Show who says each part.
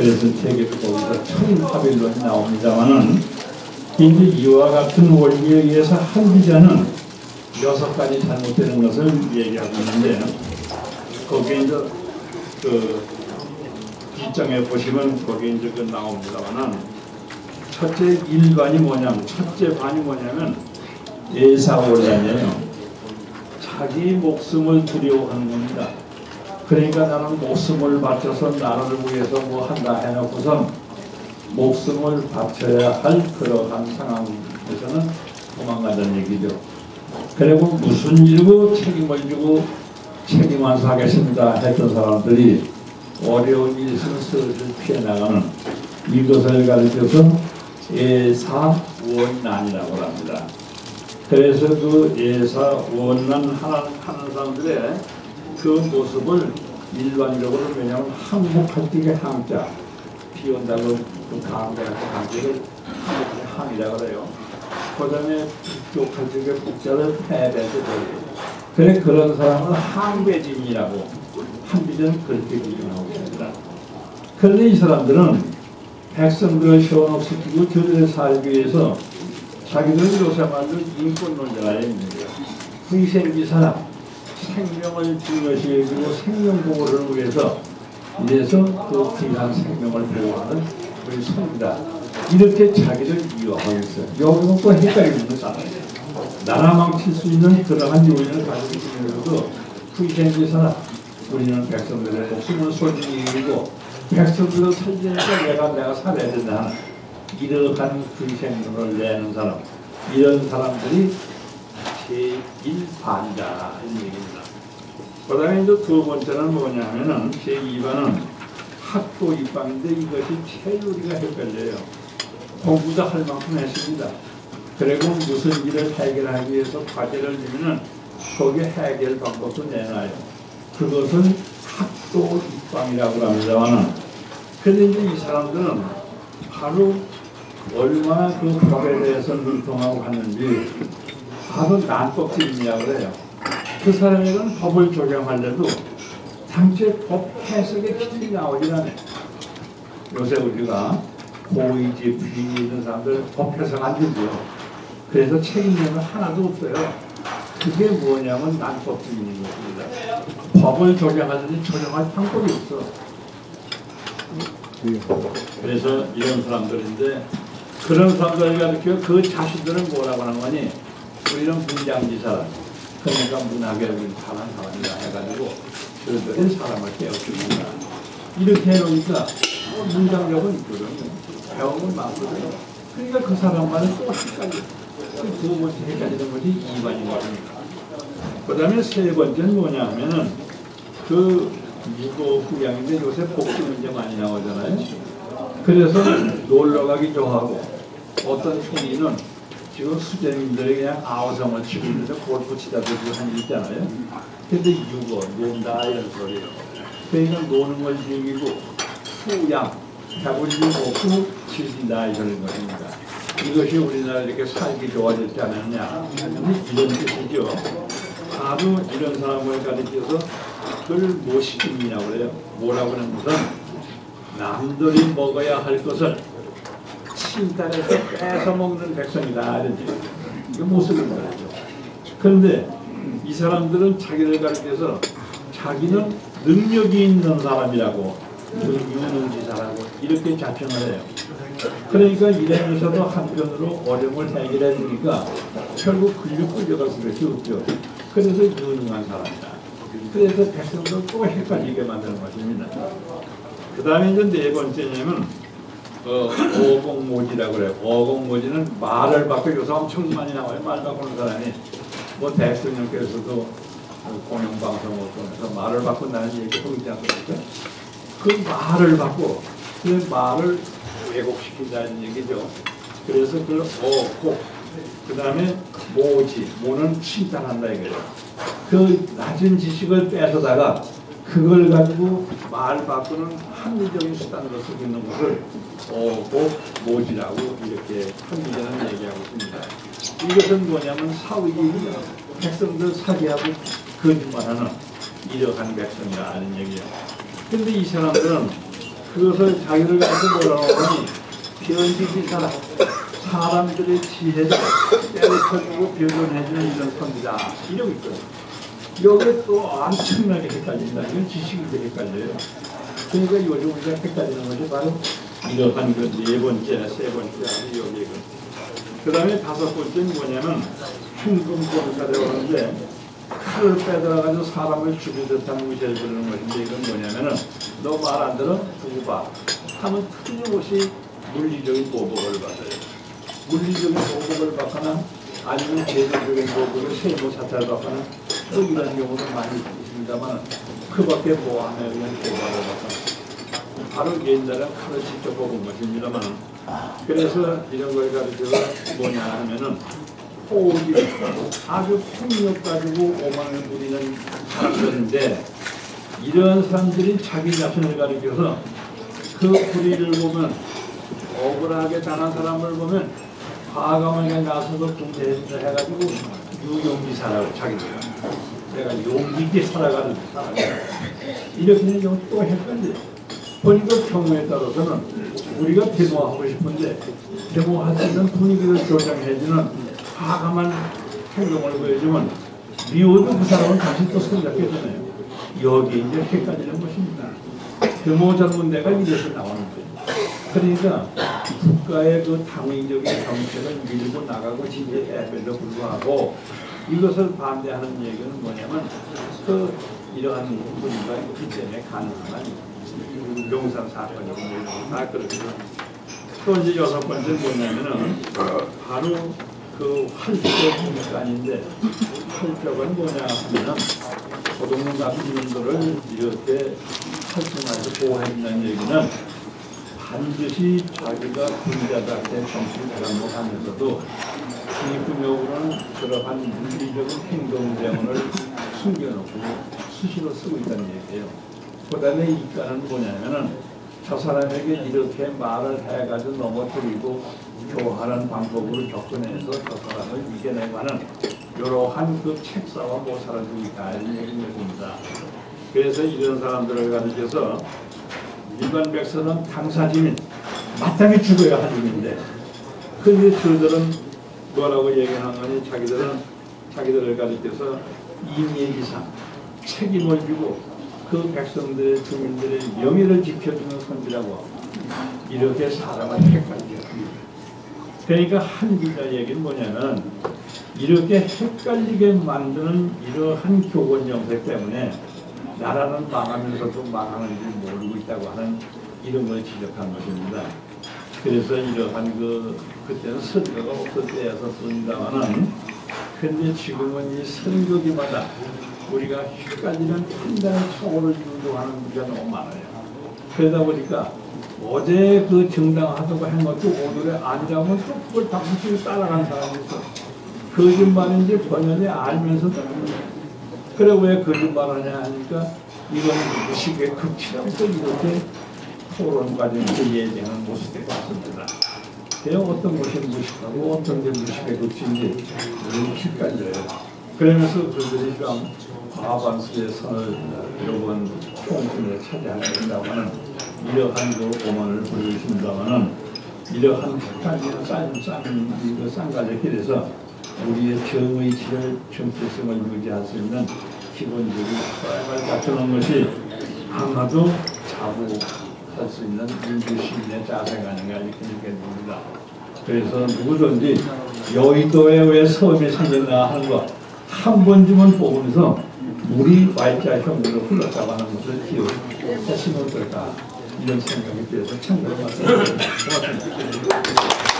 Speaker 1: 그래서 책에 거기서 천바빌론이 나옵니다만은 이제 이와 같은 원리에 의해서 한 기자는 6가지 잘못되는 것을 얘기하고 있는데 거기에 이제 그 뒷장에 보시면 거기에 이제 그 나옵니다만은 첫째 일반이 뭐냐면 첫째 반이 뭐냐면 예사원란이에요. 자기 목숨을 두려워하는 겁니다. 그러니까 나는 목숨을 바쳐서 나라를 위해서 뭐 한다 해놓고선 목숨을 바쳐야 할 그러한 상황에서는 도망간다는 얘기죠. 그리고 무슨 일이고 책임을 지고 책임 완수하겠습니다 했던 사람들이 어려운 일을 슬슬 피해나가는 이것을 가르쳐서 예사원난이라고 합니다. 그래서 그 예사원난 하는 사람들의 그 모습을 일반적으로 왜냐하면 항복할 적에 항자 비 온다고 그 강대에서 강제를 항이라고 그래요. 그 다음에 북쪽할 적에 북자를 패배해서 그래 그런 사람은 항배진이라고 한비전 그렇게 기준하고 있습니다. 그런데 이 사람들은 백성들을 시원시키고 교대를 살기 위해서 자기들은 요새말로 인권론자가 있는 거예요. 희생지사나 생명을 중요시해주고 생명 보호를 위해서 이래서 그 귀한 생명을 보호하는 우리 성이다. 이렇게 자기를 이용하고 있어요. 여기서 또 헷갈리는 거잖아요. 나라 망칠 수 있는 그러한 요인을 가지고 있으면서도 희생지사나 우리는 백성들의 목숨을 소중히 여기고 백성들을 살리니까 내가 살아야 된다. 이러한 희생론을 내는 사람, 이런 사람들이 제1반이다 이런 얘기입니다. 그 다음에 이제 두 번째는 뭐냐면은 제2반은 학교 입방인데 이것이 제일 우리가 헷갈려요. 공부도 할 만큼 했습니다. 그리고 무슨 일을 해결하기 위해서 과제를 내면은 거기에 해결 방법도 내놔요. 그것은 학교 입방이라고 합니다만은 그런데 이제 이 사람들은 바로 얼마나 그 법에 대해서 눈통하고 갔는지 바로 난법집이라고 그래요. 그 사람에게는 법을 적용하려도 당최 법 해석의 기준이 나오질 않아요. 요새 우리가 고의지, 비리 있는 사람들 법 해석 안 되죠. 그래서 책임내는 하나도 없어요. 그게 뭐냐면 난법집인 것입니다. 법을 적용하든지 적용할 방법이 없어. 그래서 이런 사람들인데 그런 사람들을 가르쳐 그 자신들은 뭐라고 하는 거니? 우리는 문장지사, 그러니까 문학을 잘한 사람이라 해가지고 그들은 사람을 깨우칩니다. 이렇게 해놓으니까 문장력은 있거든요. 배움은 많거든요. 그러니까 그 사람만은 또 헷갈려. 두 번째 헷갈리는 것이 이반인 겁니다. 그 다음에 세 번째는 뭐냐 하면은 그 유고 후양인데 요새 복지 문제 많이 나오잖아요. 그래서 놀러 가기 좋아하고 어떤 총리는 지금 수재민들이 그냥 아우성을 치고 있는데 골프 치다도 한 일 있잖아요. 근데 유고, 논다 이런 소리예요. 그러니까 노는 걸 즐기고 후양, 배불리 먹고 즐긴다 이런 것입니다. 이것이 우리나라 이렇게 살기 좋아졌지 않았냐 이런 뜻이죠. 바로 이런 사람을 가르쳐서 그걸 모시kim이라고 그래요. 뭐라고 하는 것은 남들이 먹어야 할 것을 침탈해서 뺏어 먹는 백성이다. 이러지. 이거 못 쓰는 거죠. 그런데 이 사람들은 자기를 가르쳐서 자기는 능력이 있는 사람이라고 유능지사라고 이렇게 자평을 해요. 그러니까 이래면서도 한편으로 어려움을 해결해 주니까 결국 근육 끌려갈 수밖에 없죠. 그래서 유능한 사람이다. 그래서 백성도 또 헷갈리게 만드는 것입니다. 그 다음에 이제 네 번째냐면 어공모지라고 그래요. 어공모지는 말을 바꿔 요새 엄청 많이 나와요. 말 바꾸는 사람이 뭐 대통령께서도 공영방송을 통해서 말을 바꾼다는 얘기 하고 있지 않습니까? 그 말을 바꿔 그 말을 왜곡시킨다는 얘기죠. 그래서 그 어곡 그 다음에 모지 모는 침탈한다 이거예요. 그 낮은 지식을 뺏어다가 그걸 가지고 말 바꾸는 합리적인 수단으로 쓰고 있는 것을 어곡 모지라고 이렇게 합리적인 얘기하고 있습니다. 이것은 뭐냐면 사위이죠. 백성들 사기하고 거짓말하는 이러한 백성이라는 얘기예요. 근데 이 사람들은 그것을 자기들 가서 뭐라고 하니 변지기사 사람들의 지혜를 때려쳐주고 변론해주는 이런 선지다 이러고 있거든요. 여기에 또 엄청나게 헷갈린다. 이건 지식이 되게 헷갈려요. 그러니까 요즘 우리가 헷갈리는 것이 바로 이러한 그 네 번째, 세 번째 여기에 그 다음에 다섯 번째는 뭐냐면 흉금고르사라고 하는데 칼을 빼들어가지고 사람을 죽이듯 하는 무시를 부르는 것인데 이건 뭐냐면은 너 말 안 들어? 두고 봐 하면 틀림없이 물리적인 보복을 받아요. 물리적인 보복을 받거나 아니면 제도적인 보복을 세모 자살을 받거나 또 이런 경우도 많이 있습니다만 그 밖에 뭐하면 그냥 보복을 받거나 바로 옛날에 칼을 직접 뽑은 것입니다만 그래서 이런 걸 가르쳐서 뭐냐 하면은 호흡이 아주 폭력 가지고 오만을 부리는 사람들인데 이런 사람들이 자기 자신을 가리켜서 그 불의를 보면 억울하게 당한 사람을 보면 과감하게 나서서 중재해서 해가지고 유용기사라고 자기들 내가 용기 있게 살아가는 사람이야 이렇게 되면 또 헷갈려. 보니까 경우에 따라서는 우리가 데모하고 싶은데 데모할 수 있는 분위기를 조정해주는 과감한 행동을 보여주면 미워도 그 사람은 다시 또 생각해 주네요. 여기 이제 헷갈리는 것입니다. 데모 전문대가 이래서 나오는 거예요. 그러니까 국가의 그 당위적인 정책을 밀고 나가고 지지해야에도 불구하고 이것을 반대하는 얘기는 뭐냐면 그 이러한 분위기가 있기 때문에 가능한 용산 사건이 다 그렇죠. 또 이제 여섯 번째 뭐냐면은 바로 그 활적 공간인데 활적은 뭐냐 하면은 고동문 같은 분들을 이렇게 활성화해서 보호해준다는 얘기는 반드시 자기가 군자들한테 정신을 잘못하면서도 기금역으로는 그러한 물리적인 행동 대원을 숨겨놓고 수시로 쓰고 있다는 얘기예요. 그 다음에 이과는 뭐냐면은 저 사람에게 이렇게 말을 해가지고 넘어뜨리고 교환하는 방법으로 접근해서 저 사람을 이겨내고 하는 이러한 그 책사와 모사를 주고 있다 이런 얘기입니다. 그래서 이런 사람들을 가르쳐서 일반 백성은 당사자인 마땅히 죽어야 할 일인데 근데 저들은 뭐라고 얘기하는 거니 자기들을 가르쳐서 임예기상 책임을 지고 그 백성들의 주민들의 명예를 지켜주는 선지라고 이렇게 사람을 헷갈리게 합니다. 그러니까 한 기자 얘기는 뭐냐면 이렇게 헷갈리게 만드는 이러한 교권 정책 때문에 나라는 망하면서도 망하는지 모르고 있다고 하는 이런 걸 지적한 것입니다. 그래서 이러한 그때는 선거가 없을 때여서 씁니다만은 근데 지금은 이 선거기마다 우리가 헷갈리는 판단의 초월을 유도하는 문제가 너무 많아요. 그러다 보니까 어제 그 정당하다고 한 것도 오늘의 아니라면 또 그걸 다 붙이고 따라가는 사람이 있어. 거짓말인지 번연히 알면서도 그래 왜 거짓말하냐 하니까 이건 무식의 극치라고 또 이렇게 토론 과정에서 예정한 모습이 같습니다. 어떤 것이 무식하고 어떤 게 무식의 극치인지 우리는 헷갈려요. 그러면서 그들이 좀 과반수의 선을 이런 총선에 차지하게 된다고 하는 이러한 그 오만을 보여주신다면은 이러한 헷갈리는 쌍가지에 길에서 우리의 정의치를 정체성을 유지할 수 있는 기본적인 사람을 갖추는 것이 아마도 자부할 수 있는 민주시민의 자세가 아닌가 이렇게 느껴집니다. 그래서 누구든지 여의도에 왜 섬이 생겼나 하는 거 한 번쯤은 보면서 우리 Y자 형으로 흘렀다고 하는 것을 기억했으면 어떨까 이런 생각이 들어서 참고로 말씀드립니다. 고맙습니다.